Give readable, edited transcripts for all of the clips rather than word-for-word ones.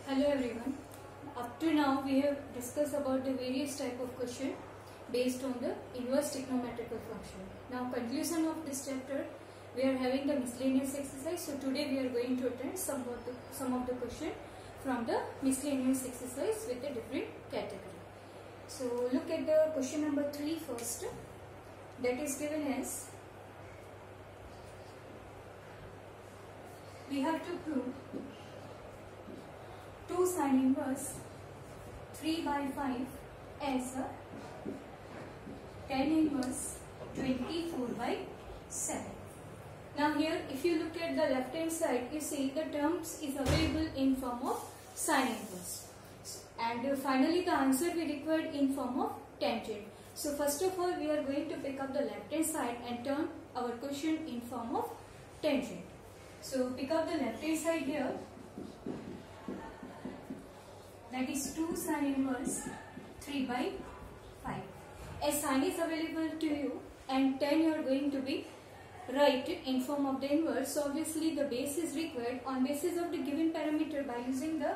Hello everyone. Up to now we have discussed about the various type of question based on the inverse trigonometrical function. Now conclusion of this chapter, we are having the miscellaneous exercise. So today we are going to attend some of the question from the miscellaneous exercise with a different category. So look at the question number 3 first. That is given as, we have to prove 2 sin inverse 3 by 5 as a tan inverse 24 by 7. Now here if you look at the left hand side, you see the terms is available in form of sin inverse, and finally the answer we required in form of tangent. So first of all we are going to pick up the left hand side and turn our question in form of tangent. So pick up the left hand side here. That is 2 sin inverse 3 by 5. As sin is available to you and tan you are going to be right in form of the inverse. So obviously the base is required. On basis of the given parameter, by using the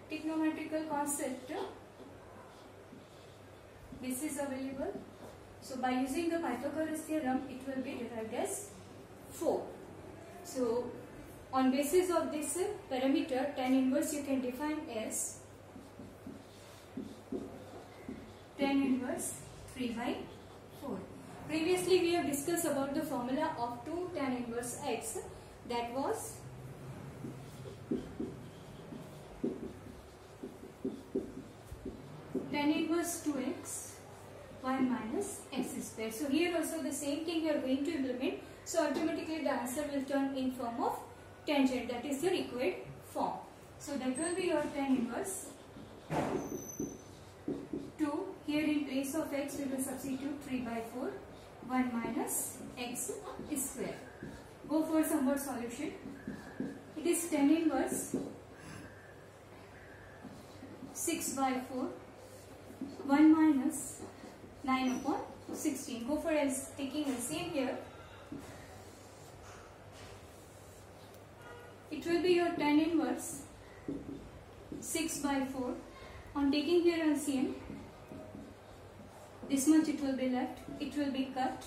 trigonometrical concept, this is available. So by using the Pythagoras theorem, it will be derived as 4. So on basis of this parameter, tan inverse you can define as tan inverse 3 by 4. Previously we have discussed about the formula of 2 tan inverse x, that was tan inverse 2x y minus x square. So here also the same thing we are going to implement. So automatically the answer will turn in form of tangent, that is the required form. So that will be your tan inverse 2. Here in place of x we will substitute 3 by 4 1 minus x square. Go for some more solution. It is tan inverse 6 by 4 1 minus 9 upon 16. Go for as taking LCM here. It will be your tan inverse 6 by 4. On taking here LCM, this much it will be left. It will be cut.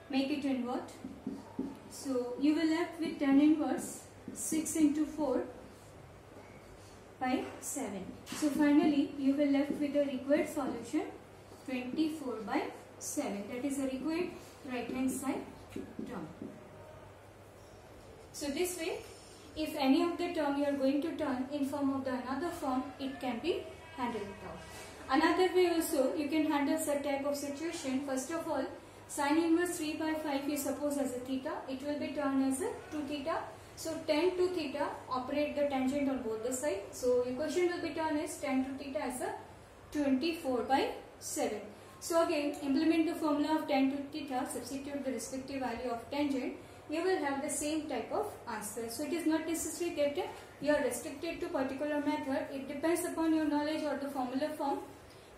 Make it invert. So you will left with tan inverse 6 into 4 by 7. So finally you will left with the required solution 24 by 7. That is the required right hand side term. So this way, if any of the term you are going to turn in form of the another form, it can be handled out. Another way also you can handle such type of situation. First of all, sin inverse 3 by 5 you suppose as a theta, it will be turned as a 2 theta. So tan to theta, operate the tangent on both the sides. So equation will be turned as tan to theta as a 24 by 7. So again implement the formula of tan to theta, substitute the respective value of tangent. You will have the same type of answer. So it is not necessary that you are restricted to particular method. It depends upon your knowledge or the formula form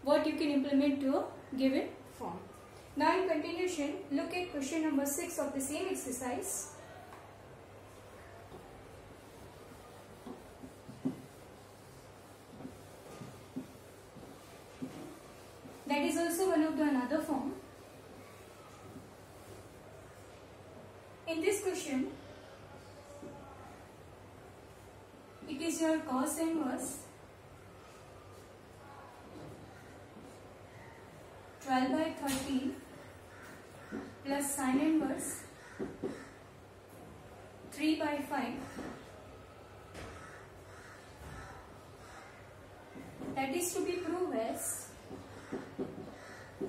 what you can implement to a given form. Now in continuation, look at question number 6 of the same exercise. That is also one of the another form. In this question, it is your cos inverse 12 by 13 plus sin inverse 3 by 5, that is to be proved as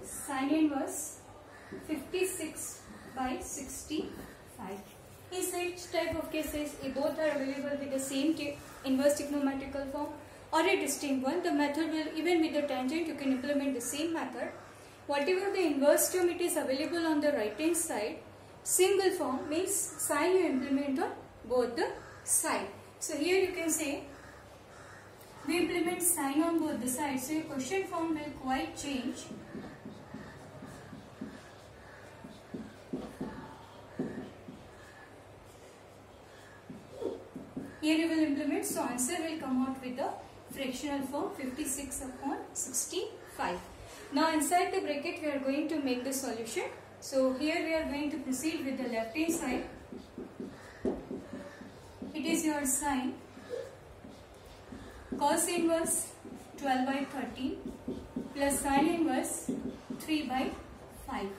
sin inverse 56 by 65. In such type of cases, if both are available with the same inverse trigonometrical form or a distinct one, the method will, even with the tangent, you can implement the same method. Whatever the inverse term it is available on the right hand side, single form means sin you implement on both the side. So here you can say we implement sin on both the sides. So your question form will quite change. Here you will implement, so answer will come out with the fractional form 56/65. Now inside the bracket we are going to make the solution. So here we are going to proceed with the left hand side. It is your sine cos inverse 12/13 plus sine inverse 3/5.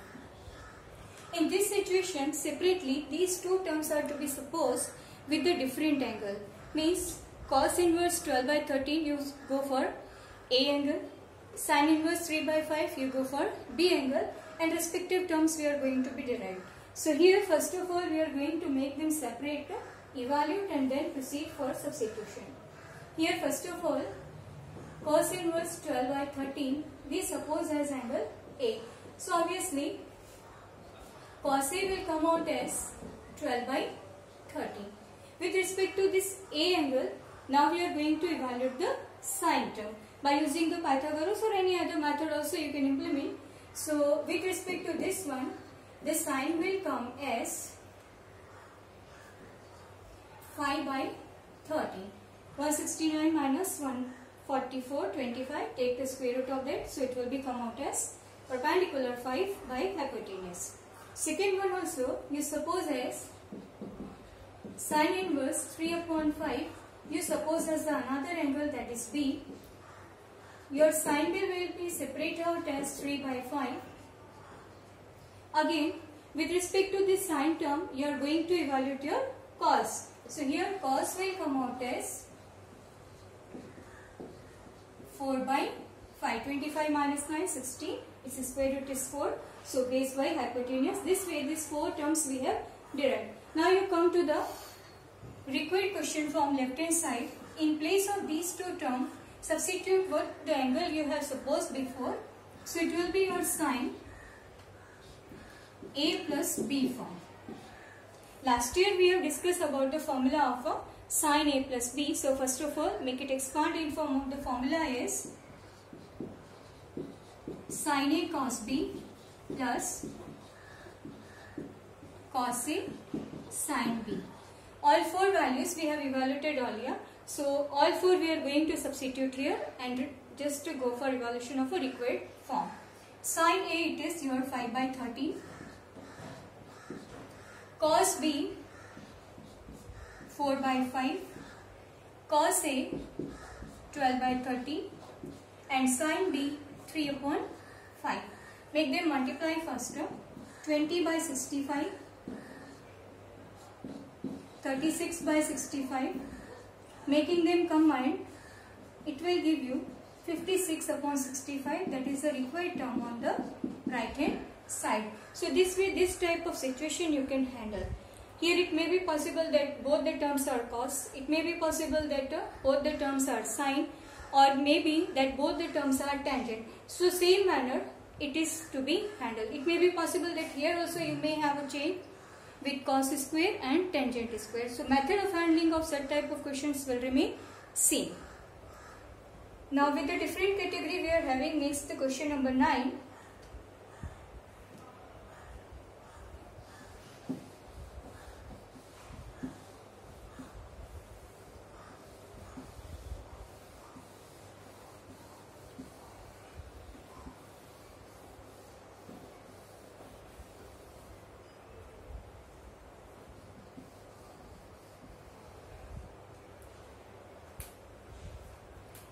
In this situation, separately these two terms are to be supposed with the different angle. Means cos inverse 12/13 you go for A angle, sine inverse 3/5 you go for B angle, and respective terms we are going to be derived. So here first of all we are going to make them separate, evaluate and then proceed for substitution. Here first of all cos inverse 12/13 we suppose as angle A. So obviously cos A will come out as 12/13. With respect to this A angle, now we are going to evaluate the sine term. By using the Pythagoras or any other method also you can implement. So with respect to this one, the sine will come as 5/13. 169 minus 144, 25. Take the square root of that. So it will be come out as perpendicular 5 by hypotenuse. Second one also you suppose as sine inverse 3/5. You suppose as the another angle, that is B. Your sine will be separate out as 3/5. Again with respect to this sine term you are going to evaluate your cos. So here cos will come out as 4/5. 25 minus 9, 16. Its square root is 4. So base by hypotenuse. This way these four terms we have derived. Now you come to the required question from left hand side. In place of these two terms, substitute what the angle you have supposed before. So it will be your sine A plus B form. Last year we have discussed about the formula of a sine A plus B. So first of all make it expand in form of the formula is sine A cos B plus cos A sin B. All four values we have evaluated earlier. So all four we are going to substitute here and just to go for evaluation of a required form. Sin A it is your 5/13. Cos B 4/5. Cos A 12/13 and sin B 3/5. Make them multiply faster. 20/65, 36/65. Making them combined, it will give you 56/65. That is the required term on the right hand side. So this way, this type of situation you can handle. Here it may be possible that both the terms are cos. It may be possible that both the terms are sine, or maybe that both the terms are tangent. So same manner it is to be handled. It may be possible that here also you may have a change with cos square and tangent square. So method of handling of such type of questions will remain same. Now with the different category we are having next the question number 9.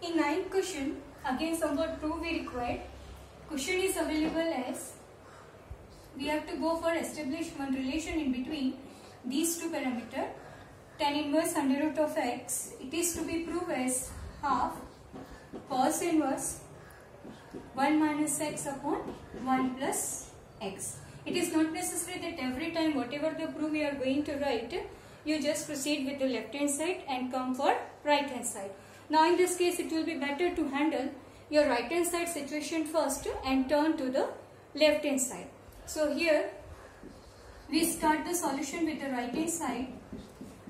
In 9th question, again somewhat proof we required. Question is available as we have to go for establish one relation in between these two parameters. Tan inverse under root of x. It is to be proved as half cos inverse 1 minus x upon 1 plus x. It is not necessary that every time whatever the proof we are going to write, you just proceed with the left hand side and come for right hand side. Now in this case it will be better to handle your right hand side situation first and turn to the left hand side. So here we start the solution with the right hand side.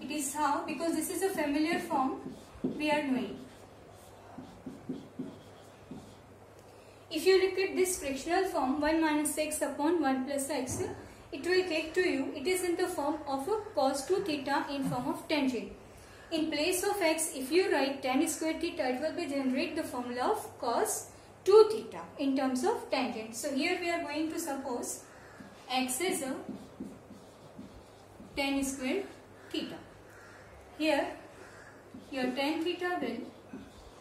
It is how, because this is a familiar form we are doing. If you look at this fractional form 1 minus x upon 1 plus x, it will take to you, it is in the form of a cos 2 theta in form of tangent. in place of x, if you write tan square theta, it will be generate the formula of cos 2 theta in terms of tangent. So here we are going to suppose x is a tan square theta. Here your tan theta will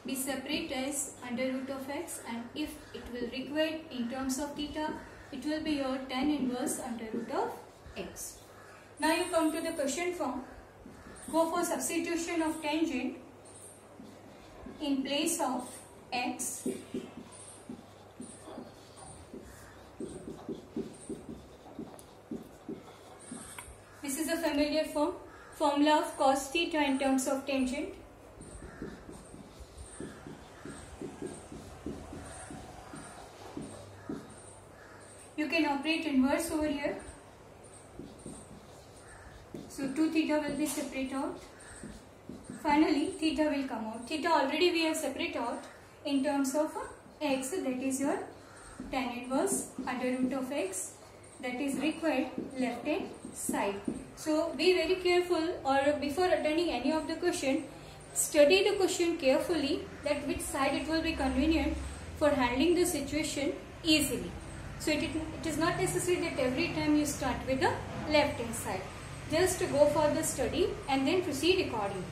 be separate as under root of x, and if it will require in terms of theta, it will be your tan inverse under root of x. Now you come to the question form. Go for substitution of tangent in place of x. This is a familiar form, formula of cos theta in terms of tangent. You can operate inverse over here. So 2 theta will be separate out. Finally, theta will come out. Theta already we have separate out in terms of x, that is your tan inverse under root of x, that is required left hand side. So be very careful, or before attending any of the question, study the question carefully, that which side it will be convenient for handling the situation easily. So it is not necessary that every time you start with the left hand side. Just go for the study and then proceed accordingly.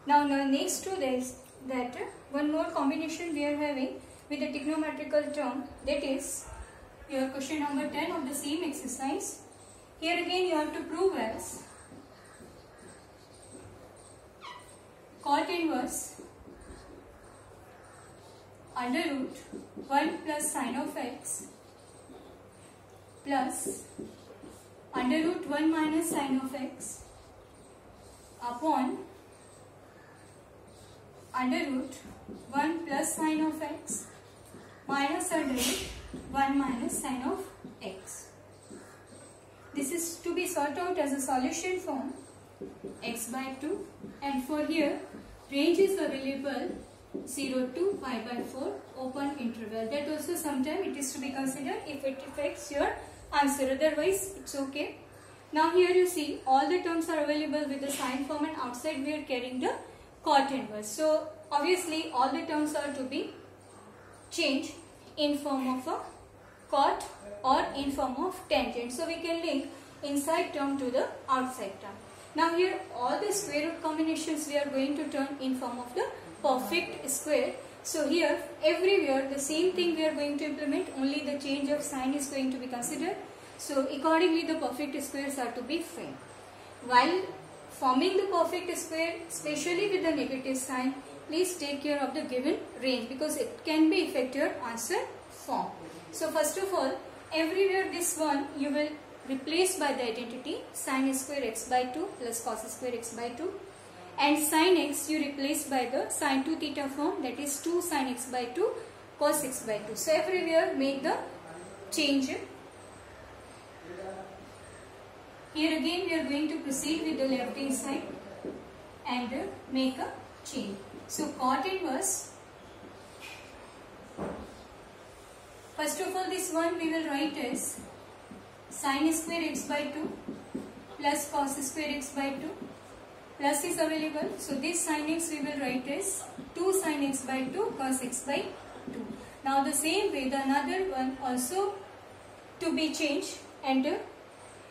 Now next to this, that one more combination we are having with the trigonometrical term, that is your question number 10 of the same exercise. Here again you have to prove as cot inverse under root 1 plus sin of x plus under root 1 minus sin of x upon under root 1 plus sin of x minus under root 1 minus sin of x. This is to be sorted out as a solution form x by 2, and for here range is available 0 to pi by 4 open interval. That also sometime it is to be considered if it affects your answer, otherwise it's okay. Now here you see all the terms are available with the sign form, and outside we are carrying the cot inverse. So obviously all the terms are to be changed in form of a cot or in form of tangent. So we can link inside term to the outside term. Now here all the square root combinations we are going to turn in form of the perfect square. So here everywhere the same thing we are going to implement, only the change of sign is going to be considered. So accordingly the perfect squares are to be framed. While forming the perfect square, especially with the negative sign, please take care of the given range, because it can be affect your answer form. So first of all, everywhere this one you will replace by the identity sin square x by 2 plus cos square x by 2, and sin x you replace by the sin 2 theta form, that is 2 sin x by 2 cos x by 2. So everywhere make the change. Here again we are going to proceed with the left hand side and make a change. So cot inverse, first of all this one we will write as sin square x by 2 plus cos square x by 2, plus is available. So this sin x we will write as 2 sin x by 2 cos x by 2. Now the same way the another one also to be changed, and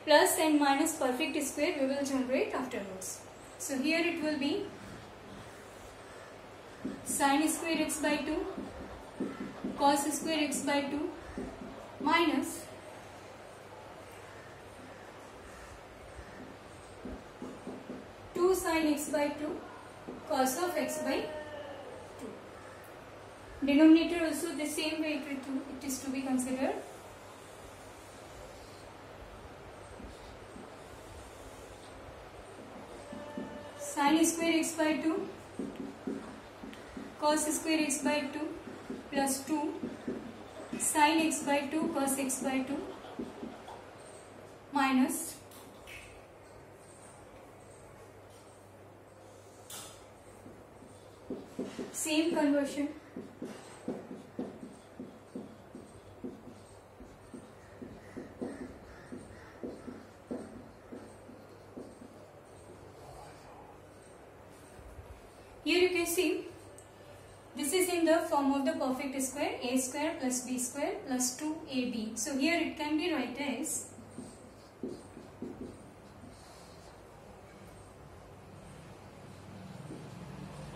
plus and minus perfect square we will generate afterwards. So here it will be sin square x by 2 cos square x by 2 minus 2 sin x by 2 cos of x by 2. Denominator also the same way it is to be considered. Sin square x by 2 cos square x by 2 plus 2 sin x by 2 cos x by 2 minus same conversion. Here you can see this is in the form of the perfect square, a square plus b square plus 2ab. So here it can be written as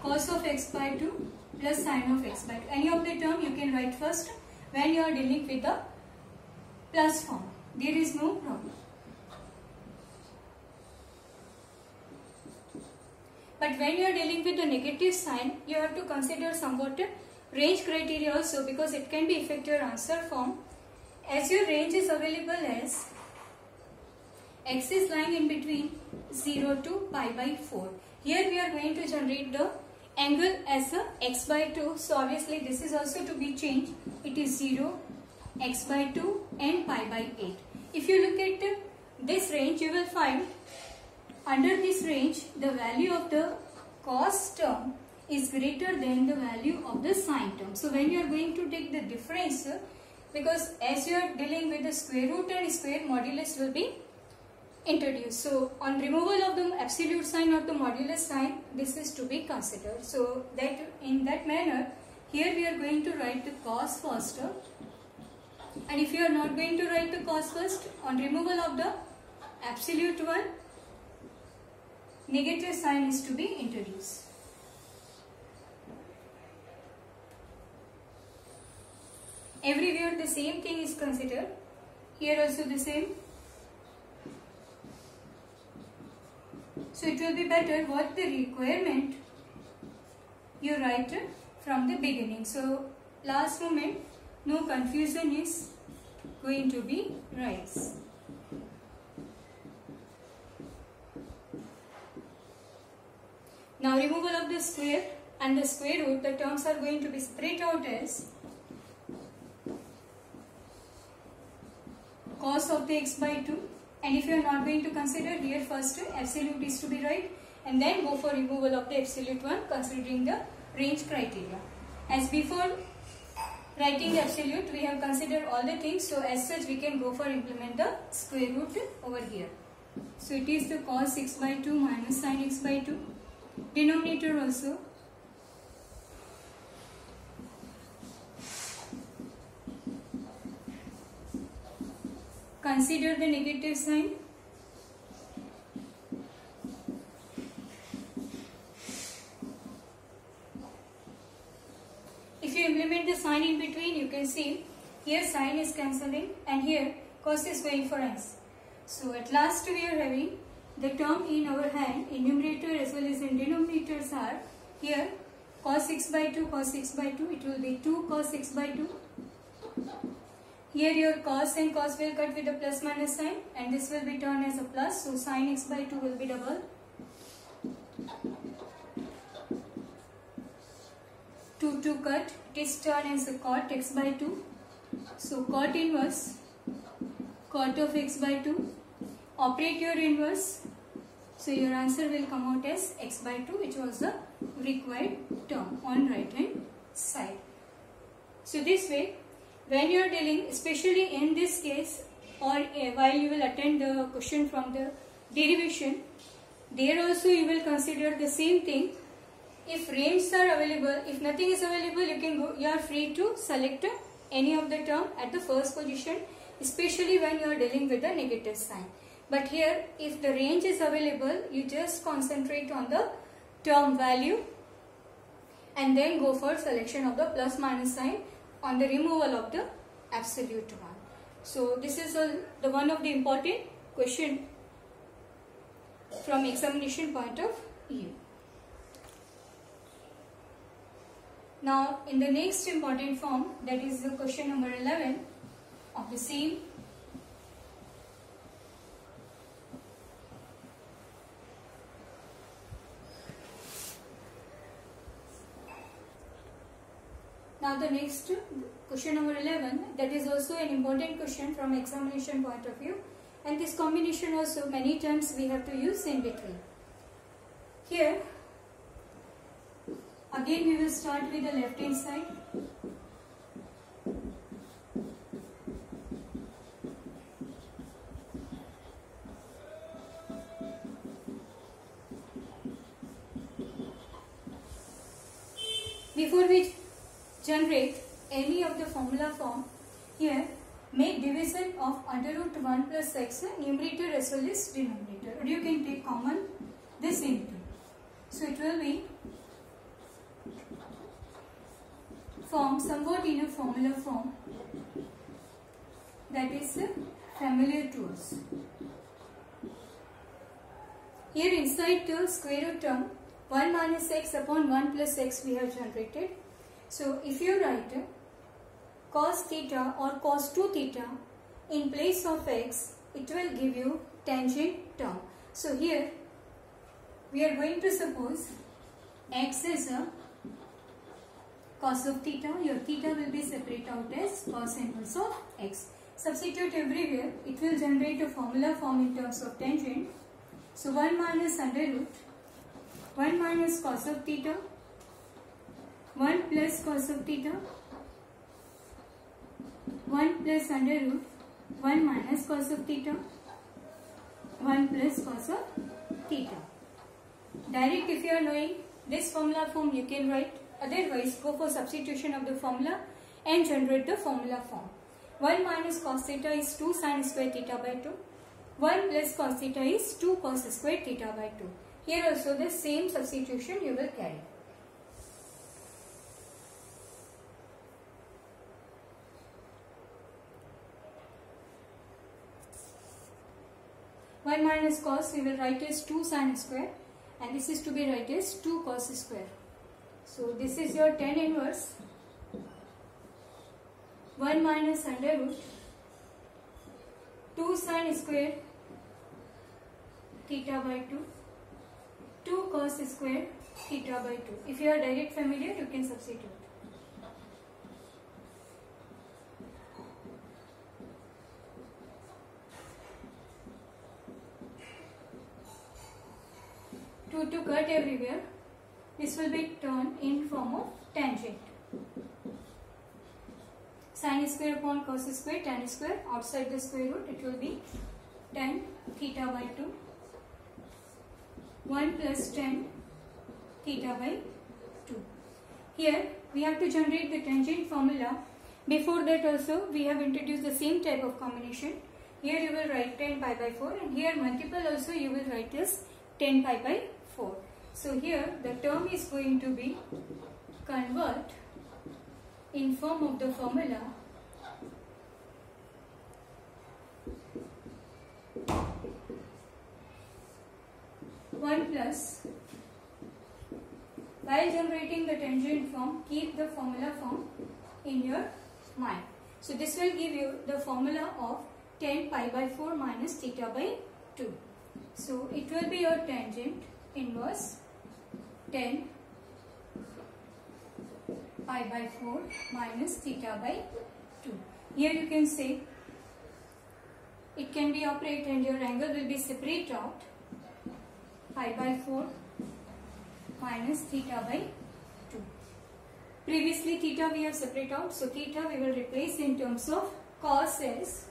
cos of x by 2 plus sin of x by 2. Any of the term you can write first when you are dealing with the plus form. There is no problem. But when you are dealing with the negative sign, you have to consider somewhat range criteria also, because it can be affect your answer form. As your range is available as x is lying in between 0 to pi by 4. Here we are going to generate the angle as a x by 2. So obviously this is also to be changed. It is 0, x by 2 and pi by 8. If you look at this range, you will find under this range the value of the cos term is greater than the value of the sin term. So when you are going to take the difference, because as you are dealing with the square root and square, modulus will be introduced. So on removal of the absolute sign or the modulus sign, this is to be considered. So that in that manner, here we are going to write the cos first. And if you are not going to write the cos first, on removal of the absolute one, negative sign is to be introduced. Everywhere the same thing is considered. Here also the same. So it will be better what the requirement you write from the beginning. So last moment, no confusion is going to be raised. Now removal of the square and the square root, the terms are going to be spread out as cos of the x by 2, and if you are not going to consider, here first absolute is to be right, and then go for removal of the absolute one considering the range criteria. As before writing the absolute, we have considered all the things, so as such we can go for implement the square root over here. So it is the cos x by 2 minus sin x by 2. Denominator also consider the negative sign. If you implement the sign in between, you can see here sin is cancelling and here cos is going for s. So at last we are having the term in our hand in numerator as well as in denominators are here cos x by 2, cos x by 2, it will be 2 cos x by 2. Here your cos and cos will cut with a plus minus sign and this will be turned as a plus, so sin x by 2 will be double. 2 cut, it is turned as a cot x by 2. So cot inverse, cot of x by 2. Operate your inverse, so your answer will come out as x by 2, which was the required term on right hand side. So this way, when you are dealing, especially in this case, or while you will attend the question from the derivation, there also you will consider the same thing. If ranges are available, if nothing is available, you can go. You are free to select any of the term at the first position, especially when you are dealing with the negative sign. But here, if the range is available, you just concentrate on the term value and then go for selection of the plus minus sign on the removal of the absolute one. So this is the one of the important question from examination point of view. Now in the next important form, that is the question number 11 of the same. Now the next question number 11, that is also an important question from examination point of view, and this combination also many times we have to use in between. Here Again we will start with the left hand side. Before we generate any of the formula form, here make division of under root 1 plus x numerator as well as denominator, or you can take common this into. So it will be form somewhat in a formula form that is familiar to us. Here inside the square root term 1 minus x upon 1 plus x we have generated. So if you write cos theta or cos 2 theta in place of x, it will give you tangent term. So here we are going to suppose x is a cos of theta. Your theta will be separate out as cos inverse of x. Substitute everywhere. It will generate a formula form in terms of tangent. So 1 minus under root 1 minus cos of theta 1 plus cos of theta 1 plus under root 1 minus cos of theta 1 plus cos of theta. Direct, if you are knowing this formula form, you can write. Otherwise, go for substitution of the formula and generate the formula form. 1 minus cos theta is 2 sin square theta by 2. 1 plus cos theta is 2 cos square theta by 2. Here also the same substitution you will carry. One minus cos we will write as 2 sin square, and this is to be write as 2 cos square. So this is your tan inverse 1 minus under root 2 sin square theta by 2 2 cos square theta by 2. If you are direct familiar, you can substitute. To cut everywhere, this will be turned in form of tangent. Sin square upon cos square, tan square, outside the square root, it will be tan theta by 2. 1 plus tan theta by 2. Here we have to generate the tangent formula. Before that also we have introduced the same type of combination. Here you will write 10 pi by 4, and here multiple also you will write as 10 pi by 4. So here the term is going to be convert in form of the formula one plus, while generating the tangent form, keep the formula form in your mind. So this will give you the formula of 10 pi by 4 minus theta by 2. So it will be your tangent inverse 10 pi by 4 minus theta by 2. Here you can say it can be operated and your angle will be separate out pi by 4 minus theta by 2. Previously theta we have separate out, so theta we will replace in terms of cos as.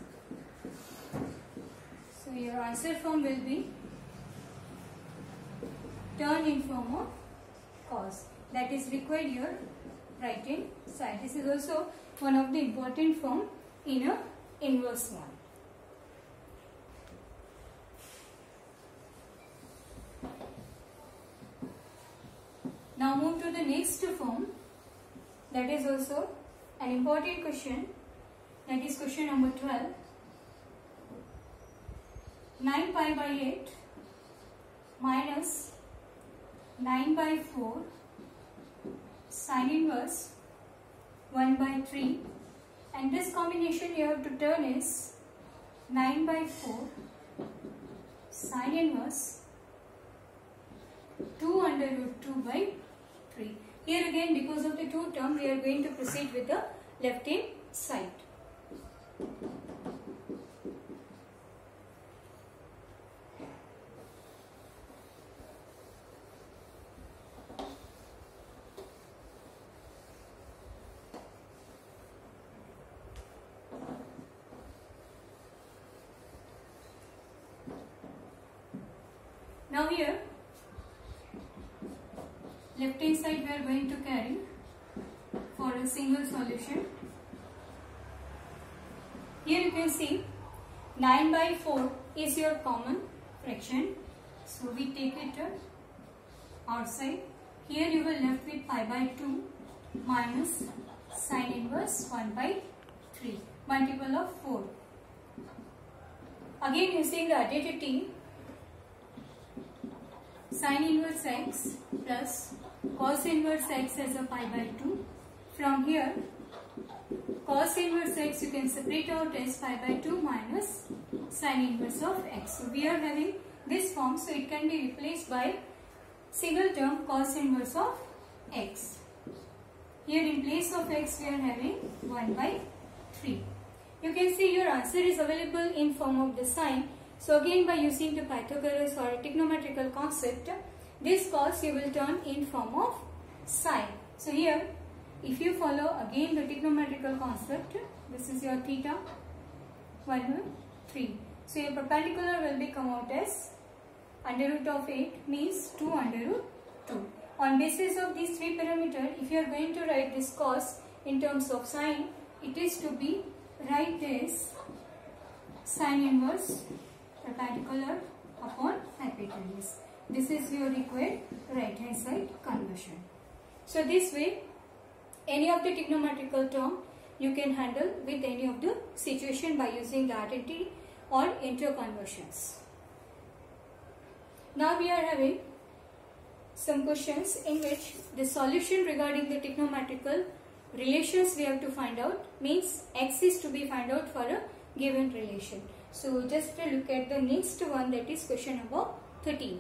So your answer form will be turn in form of cos. That is required your right hand side. This is also one of the important form in a inverse one. Now move to the next form. That is also an important question. That is question number 12. 9 pi by 8 minus 9 by 4 sin inverse 1 by 3, and this combination you have to turn is 9 by 4 sin inverse 2 under root 2 by 3. Here again, because of the 2 term, we are going to proceed with the left hand side. Now here, left hand side we are going to carry for a single solution. Here you can see 9 by 4 is your common fraction. So we take it outside. Here you will left with pi by 2 minus sine inverse 1 by 3, multiple of 4. Again using the identity, sine inverse x plus cos inverse x as a pi by 2. From here, cos inverse x you can separate out as pi by 2 minus sine inverse of x. So we are having this form, so it can be replaced by single term cos inverse of x. Here in place of x we are having 1 by 3. You can see your answer is available in form of the sine. So again, by using the Pythagoras or a trigonometrical concept, this cos you will turn in form of sine. So here, if you follow again the trigonometrical concept, this is your theta 1 by 3. So your perpendicular will be come out as under root of 8 means 2 under root 2. On basis of these three parameters, if you are going to write this cos in terms of sine, it is to be write as sine inverse perpendicular upon hypotenuse. This is your required right hand side conversion. So this way, any of the trigonometrical term you can handle with any of the situation by using the identity or interconversions. Now we are having some questions in which the solution regarding the trigonometrical relations we have to find out, means x is to be found out for a given relation. So just look at the next one, that is question number 13.